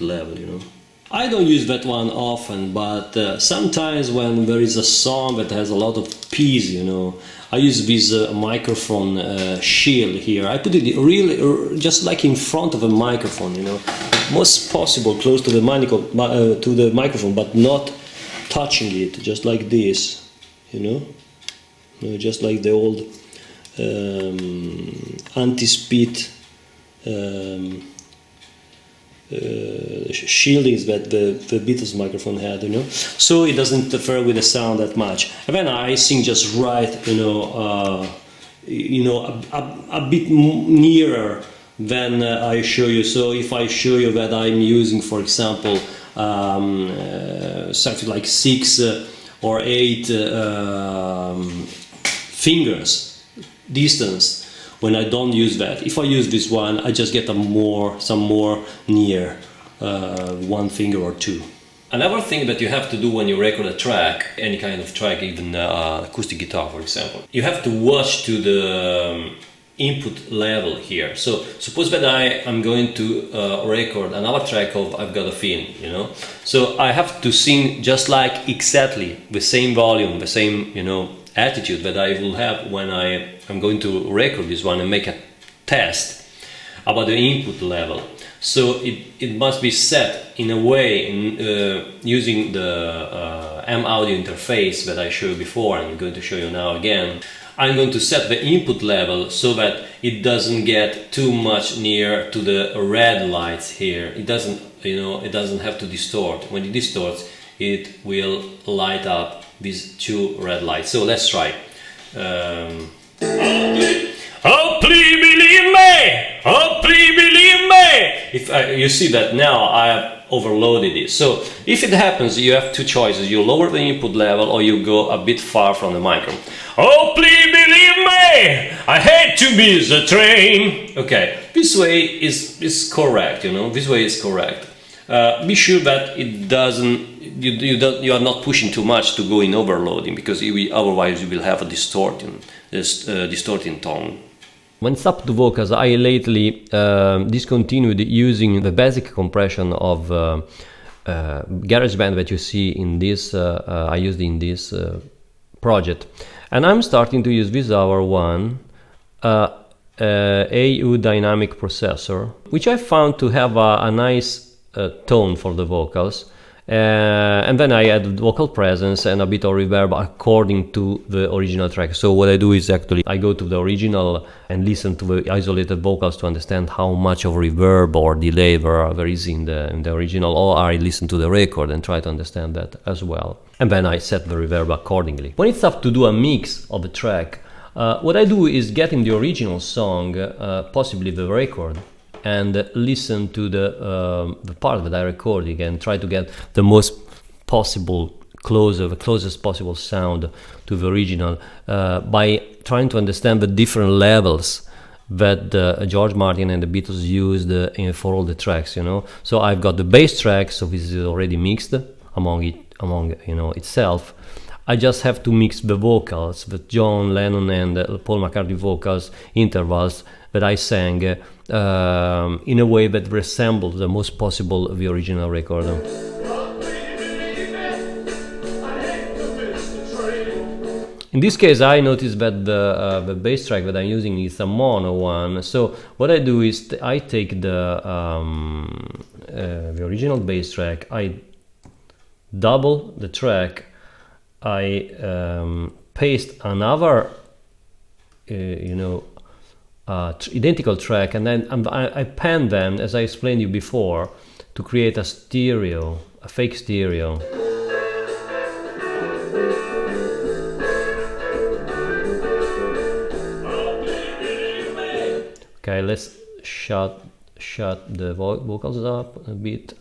level, you know. I don't use that one often, but sometimes when there is a song that has a lot of peace, you know, I use this microphone shield here. I put it really just like in front of a microphone, you know, most possible close to the microphone, but not touching it, just like this, you know, just like the old anti-speed shieldings that the Beatles microphone had, you know, so it doesn't interfere with the sound that much. And then I sing just right, you know, a bit nearer than I show you. So if I show you that I'm using, for example, something like 6 or 8 fingers distance. When I don't use that, if I use this one, I just get some more near 1 finger or 2. Another thing that you have to do when you record a track, any kind of track, even acoustic guitar, for example, you have to watch to the input level here. So suppose that I am going to record another track of I've Got a Feeling, you know. So I have to sing just like exactly the same volume, the same, you know, attitude that I will have when I'm going to record this one and make a test about the input level. So it must be set in a way using the M audio interface that I showed before and I'm going to show you now again. I'm going to set the input level so that it doesn't get too much near to the red lights here. It doesn't, you know, it doesn't have to distort. When it distorts, it will light up these 2 red lights. So let's try. Oh, please believe me! Oh, please believe me! If you see that now I have overloaded it. So if it happens, you have 2 choices. You lower the input level or you go a bit far from the microphone. Oh, please believe me! I hate to miss the train. Okay, this way is correct. You know, this way is correct. Be sure that it doesn't. You are not pushing too much to go in overloading, because otherwise you will have a distorting tone. When it's up to vocals, I lately discontinued using the basic compression of GarageBand that you see in this. I used in this project, and I'm starting to use this other one, AU Dynamic Processor, which I found to have a nice tone for the vocals. And then I add vocal presence and a bit of reverb according to the original track. So what I do is actually I go to the original and listen to the isolated vocals to understand how much of reverb or delay there is in the original, or I listen to the record and try to understand that as well. And then I set the reverb accordingly. When it's up to do a mix of the track, what I do is get in the original song, possibly the record, and listen to the part that I recorded and try to get the most possible the closest possible sound to the original by trying to understand the different levels that George Martin and the Beatles used for all the tracks, you know. So I've got the bass track, so this is already mixed among you know itself. I just have to mix the vocals, the John Lennon and Paul McCartney vocals intervals that I sang in a way that resembles the most possible the original record. In this case, I noticed that the bass track that I'm using is a mono one. So what I do is I take the original bass track, I double the track, I paste another, you know, identical track, and then I pan them, as I explained you before, to create a stereo, a fake stereo. Okay, let's shut the vocals up a bit,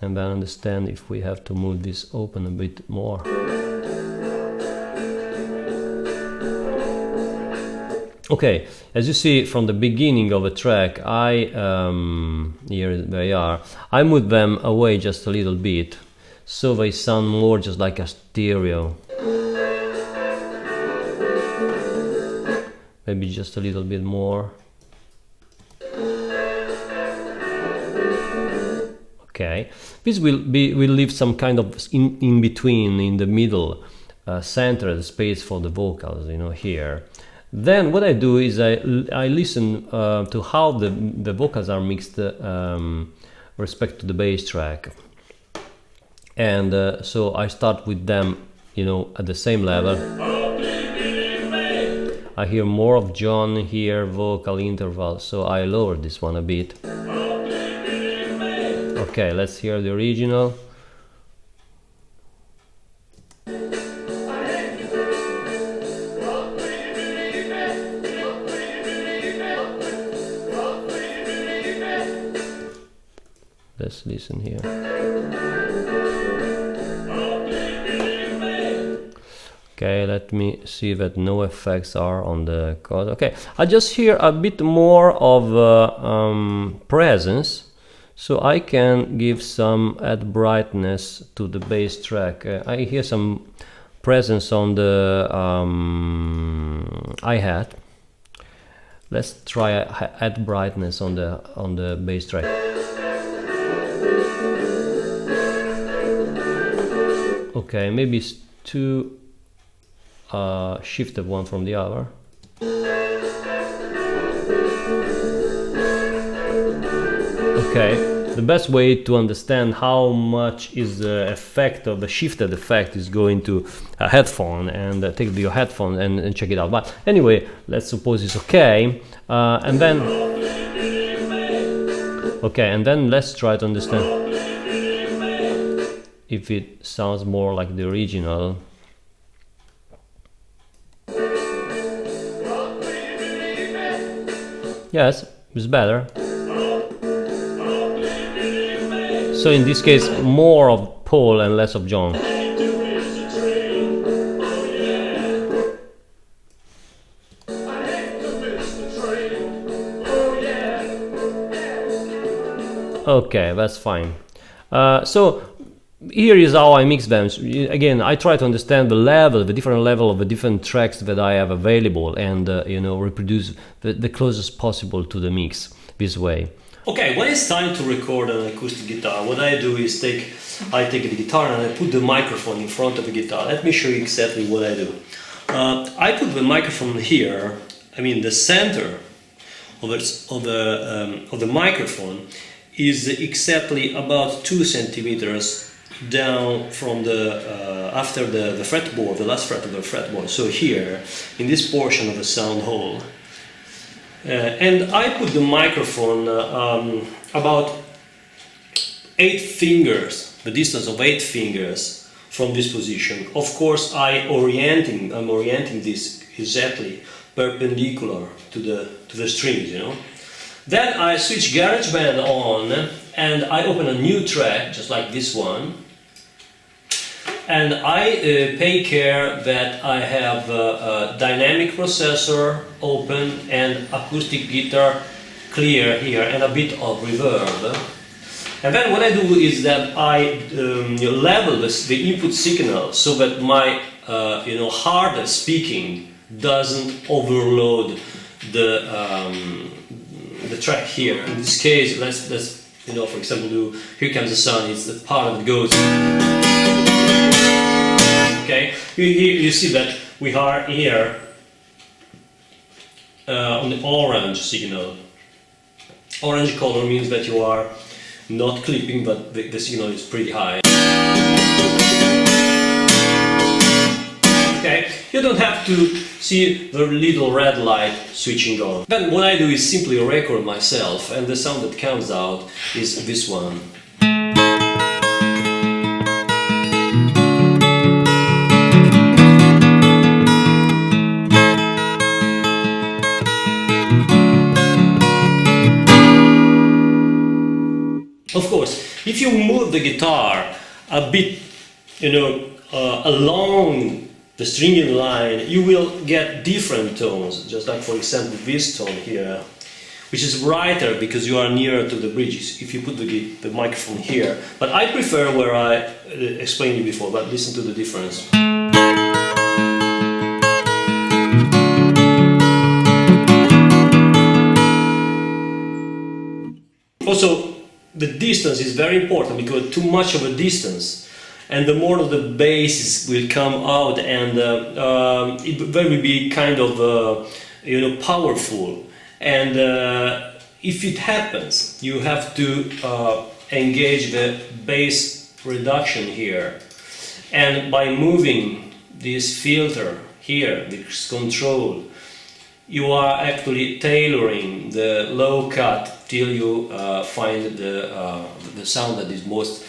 and then understand if we have to move this open a bit more. Okay, as you see from the beginning of a track, here they are, I move them away just a little bit, so they sound more just like a stereo. Maybe just a little bit more. Okay, this will leave some kind of in between, in the middle, center space for the vocals, you know, here. Then what I do is I listen to how the vocals are mixed respect to the bass track, and so I start with them, you know, at the same level. I hear more of John here, vocal interval, so I lower this one a bit. Okay, let's hear the original. Let's listen here. Okay, let me see that no effects are on the chord. Okay, I just hear a bit more of presence, so I can give some add brightness to the bass track. I hear some presence on the hi-hat. Let's try add brightness on the bass track. Okay, maybe it's too shifted one from the other. Okay, the best way to understand how much is the effect of the shifted effect is going to a headphone and take your headphone and check it out. But anyway, let's suppose it's okay, and then let's try to understand if it sounds more like the original. Yes, it's better. So in this case, more of Paul and less of John. Okay, that's fine. So here is how I mix them. Again, I try to understand the different level of the different tracks that I have available, and you know, reproduce the closest possible to the mix this way. Okay, when it's time to record an acoustic guitar, what I do is I take the guitar and I put the microphone in front of the guitar. Let me show you exactly what I do. I put the microphone here. I mean, the center of the microphone is exactly about 2 centimeters down from the after the fretboard, the last fret of the fretboard. So here, in this portion of the sound hole. And I put the microphone about 8 fingers, the distance of 8 fingers from this position. Of course, I'm orienting this exactly perpendicular to the strings, you know. Then I switch GarageBand on and I open a new track, just like this one. And I pay care that I have a dynamic processor open and acoustic guitar clear here and a bit of reverb. And then what I do is that I level the input signal so that my hard speaking doesn't overload the track here. In this case, let's for example do Here Comes the Sun. It's the part that goes. Okay, you see that we are here on the orange signal. Orange color means that you are not clipping, but the signal is pretty high. Okay, you don't have to see the little red light switching on. Then what I do is simply record myself, and the sound that comes out is this one. Of course, if you move the guitar a bit, along the stringing line, you will get different tones, just like for example this tone here, which is brighter because you are nearer to the bridges if you put the microphone here. But I prefer where I explained you before, but listen to the difference. Also, the distance is very important, because too much of a distance, and the more of the bass will come out, and it will be kind of powerful. And if it happens, you have to engage the bass reduction here, and by moving this filter here, this control, you are actually tailoring the low cut till you find the sound that is most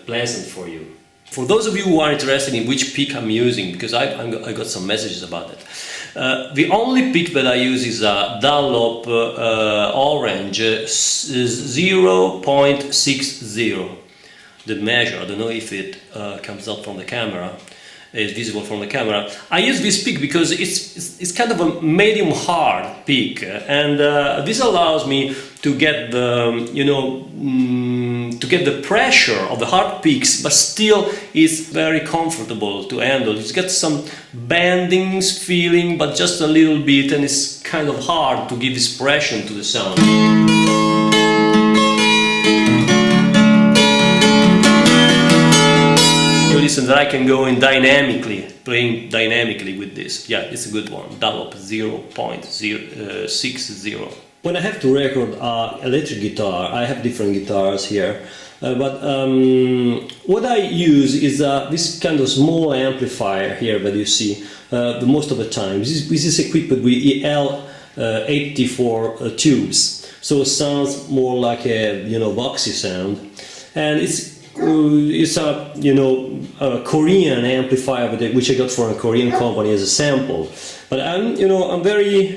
pleasant for you. For those of you who are interested in which pick I'm using, because I got some messages about it, the only pick that I use is a Dunlop Orange 0.60. The measure, I don't know if it comes out from the camera, is visible from the camera. I use this pick because it's kind of a medium hard pick, and this allows me to get the to get the pressure of the hard picks, but still is very comfortable to handle. It's got some bendings feeling, but just a little bit, and it's kind of hard to give expression to the sound. Listen, that I can go in dynamically, playing dynamically with this. Yeah, it's a good one. Dunlop 0.60. When I have to record electric guitar, I have different guitars here, but what I use is this kind of small amplifier here that you see the most of the time. This is equipped with EL84 tubes, so it sounds more like a Voxy sound, and it's a Korean amplifier which I got from a Korean company as a sample. But I'm very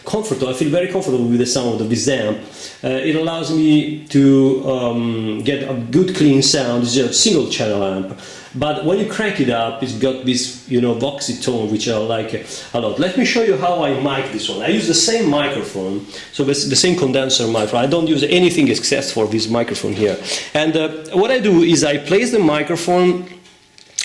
comfortable. I feel very comfortable with the sound of this amp. It allows me to get a good clean sound. It's a single channel amp, but when you crank it up, it's got this Voxy tone which I like a lot. Let me show you how I mic this one. I use the same microphone, so the same condenser microphone. I don't use anything except for this microphone here. And what I do is I place the microphone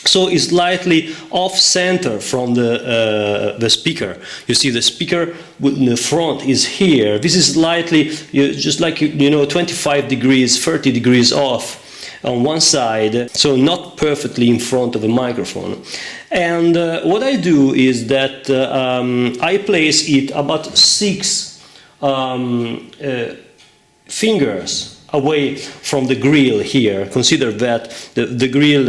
so it's slightly off center from the speaker. You see the speaker in the front is here. This is slightly just like 25 degrees, 30 degrees off on one side, so not perfectly in front of the microphone. And what I do is that I place it about 6 fingers away from the grill here. Consider that the grill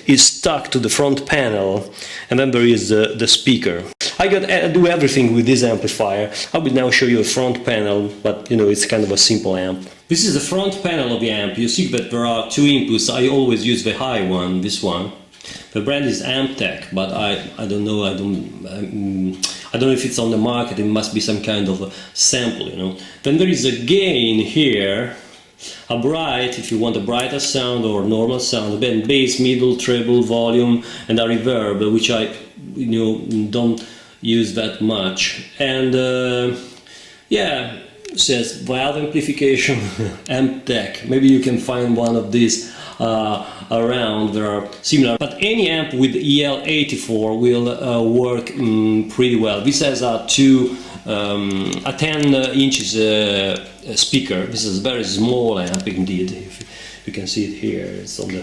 is stuck to the front panel, and then there is the speaker. I do everything with this amplifier. I will now show you a front panel, but it's kind of a simple amp. This is the front panel of the amp. You see that there are 2 inputs. I always use the high one, this one. The brand is Amptec, but I don't know. I don't know if it's on the market. It must be some kind of a sample, Then there is a gain here, a bright, if you want a brighter sound or normal sound, then bass, middle, treble, volume, and a reverb, which I don't use that much. And yeah, it says valve amplification, Amptec. Maybe you can find one of these around. There are similar, but any amp with EL84 will work pretty well. This has a 10 inches speaker. This is a very small amp indeed. If you can see it here, it's on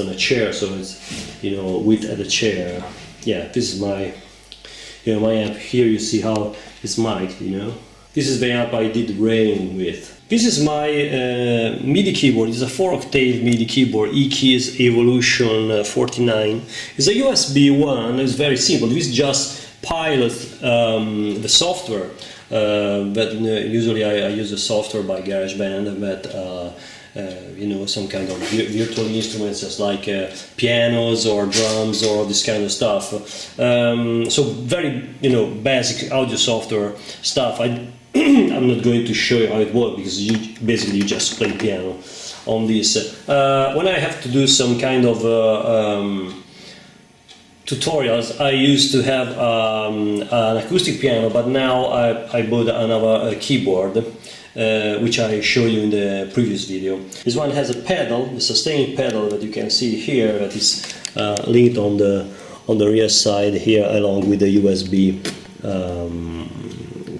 a chair, so it's width at the chair. Yeah, this is my my amp. Here you see how it's mic'd. This is the amp I did Rain with. This is my MIDI keyboard. It's a 4-octave MIDI keyboard, eKeys Evolution 49. It's a USB one. It's very simple. This just pilots the software. But usually I use a software by GarageBand that some kind of virtual instruments, just like pianos or drums or this kind of stuff. So very basic audio software stuff. I'm not going to show you how it works, because you just play piano on this. When I have to do some kind of tutorials, I used to have an acoustic piano, but now I bought another keyboard, which I showed you in the previous video. This one has a pedal, the sustaining pedal that you can see here, that is linked on the rear side here, along with the USB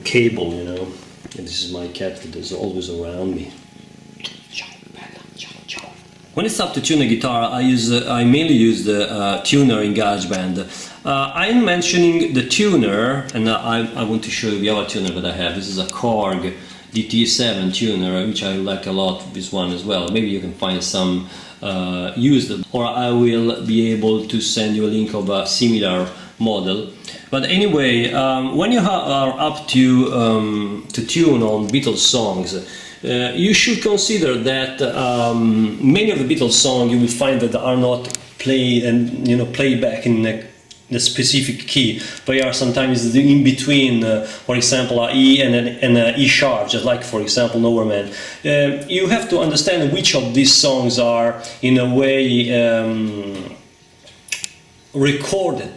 cable, you know. And this is my cat that is always around me. When it's up to tune a guitar, I mainly use the tuner in GarageBand. I'm mentioning the tuner, and I want to show you the other tuner that I have. This is a Korg DT7 tuner, which I like a lot, this one as well. Maybe you can find some used, or I will be able to send you a link of a similar model. But anyway, when you are up to tune on Beatles songs, you should consider that many of the Beatles songs you will find that are not played and played back in a specific key. They are sometimes in between, for example, a E and an E sharp, just like for example Nowhere Man. You have to understand which of these songs are in a way recorded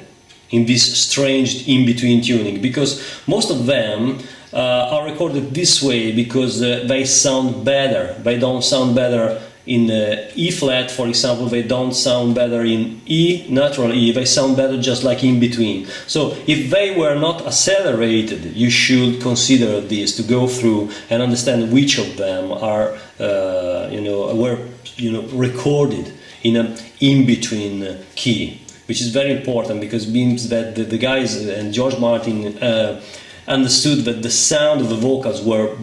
in this strange in-between tuning, because most of them are recorded this way because they sound better. They don't sound better in E flat, for example. They don't sound better in E, natural E. They sound better just like in between. So if they were not accelerated, you should consider this to go through and understand which of them are were recorded in an in-between key, which is very important, because it means that the guys and George Martin understood that the sound of the vocals were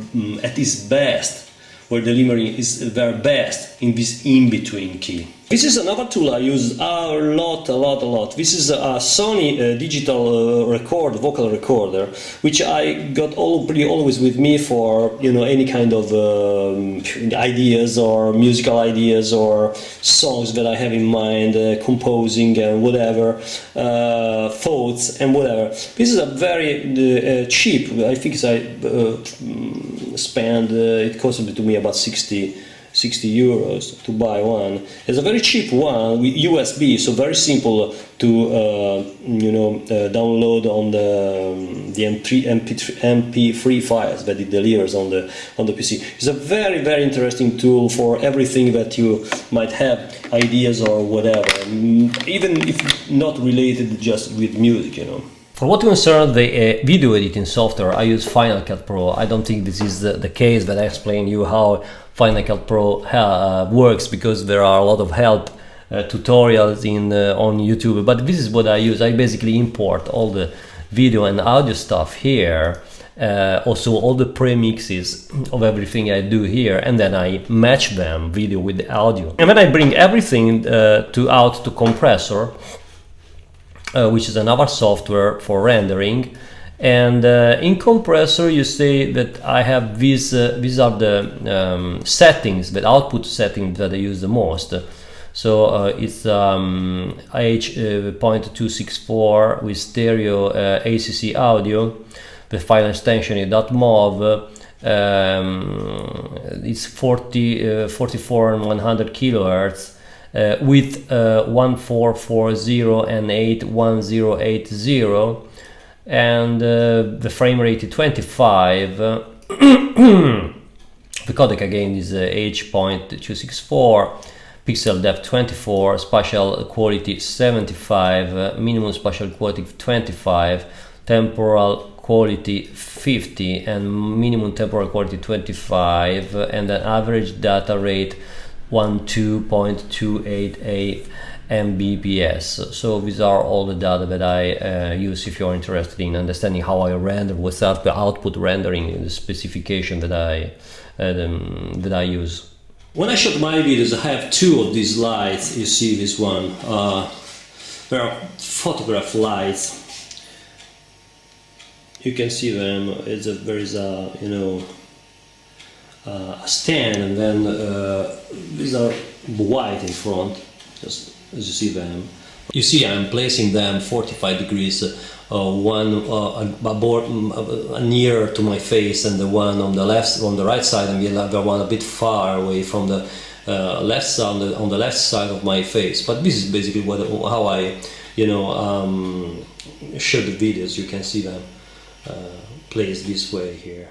at its best, where delivery is their best in this in-between key. This is another tool I use a lot. This is a Sony digital vocal recorder, which I got pretty always with me for any kind of ideas or musical ideas or songs that I have in mind, composing and whatever, thoughts and whatever. This is a very cheap. I think it costed to me about 60 euros to buy one. It's a very cheap one with USB, so very simple to download on the MP3 files that it delivers on the PC. It's a very interesting tool for everything that you might have ideas or whatever, even if not related just with music, For what concerns the video editing software, I use Final Cut Pro. I don't think this is the case that I explain you how Final Cut Pro works, because there are a lot of help tutorials on YouTube. But this is what I use. I basically import all the video and audio stuff here, also all the premixes of everything I do here, and then I match them, video with the audio. And then I bring everything out to Compressor, which is another software for rendering. And in Compressor you see that I have these are the settings, the output settings that I use the most. So it's H.264 with stereo ACC audio. The file extension is .mov. It's 44 and 100 kilohertz. With 1440 and 81080, and the frame rate is 25. The codec again is H.264, pixel depth 24, spatial quality 75, minimum spatial quality 25, temporal quality 50, and minimum temporal quality 25, and an average data rate 12.288 Mbps. So these are all the data that I use if you're interested in understanding how I render, what's up the output rendering, the specification that I use. When I shot my videos, I have two of these lights. You see this one. There are photograph lights. You can see them. There is a a stand, and then these are white in front, just as you see them. You see I'm placing them 45 degrees, one near to my face, and the one on the right side, and the other one a bit far away from the left side, on the left side of my face. But this is basically how I shoot the videos. You can see them placed this way here.